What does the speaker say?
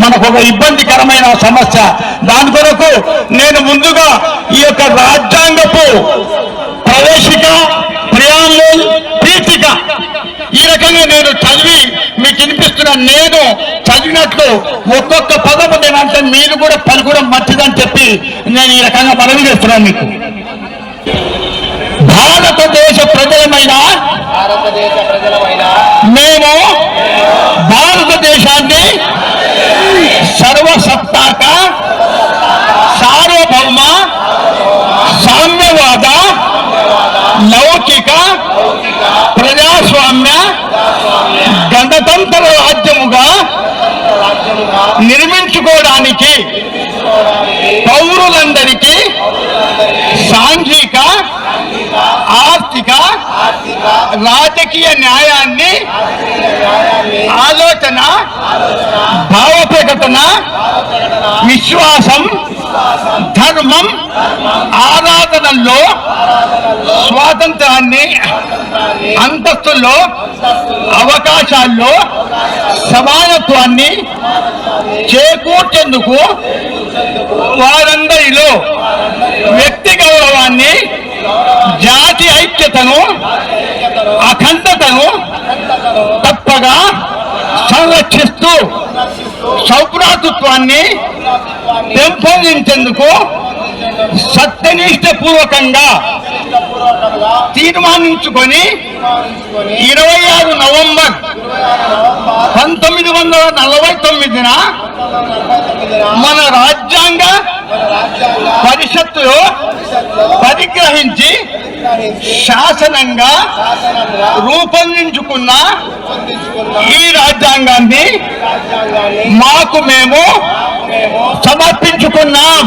మనకు ఒక ఇబ్బందికరమైన సమస్య. దాని కొరకు నేను ముందుగా ఈ యొక్క రాజ్యాంగపు ప్రవేశిక, ప్రియాంబుల్, పీఠిక ఈ రకంగా నేను చదివి మీకు వినిపిస్తున్నాను. నేను చదివినట్లు ఒక్కొక్క పదము నేనంటే మీరు కూడా పలుకడం మంచిదని చెప్పి నేను ఈ రకంగా మనవి చేస్తున్నాను మీకు. భారతదేశ ప్రజలమైన మేము భారతదేశాన్ని సర్వసత్తాక, సార్వభౌమ, సామ్యవాద, లౌకిక, ప్రజాస్వామ్య, గణతంత్ర రాజ్యముగా నిర్మించుకోవడానికి పౌరులందరికీ సాంఘిక, ఆర్థిక, రాజకీయ న్యాయాన్ని ఆలోచన, భావ ప్రకటన, విశ్వాసం, ధర్మం, ఆరాధనల్లో స్వాతంత్రాన్ని, అంతస్తుల్లో, అవకాశాల్లో సమానత్వాన్ని చేకూర్చేందుకు వారందరిలో వ్యక్తి గౌరవాన్ని, జాతి ఐక్యతను, అఖండతను తప్పగా సంరక్షిస్తూ సౌభ్రాతృత్వాన్ని పెంపొందించేందుకు సత్యనిష్టపూర్వకంగా తీర్మానించుకొని 26 నవంబర్ 1949 మన రాజ్యాంగ పరిషత్తులో పరిగ్రహించి శాసనంగా రూపొందించుకున్న ఈ రాజ్యాంగాన్ని మాకు మేము సమర్పించుకున్నాం.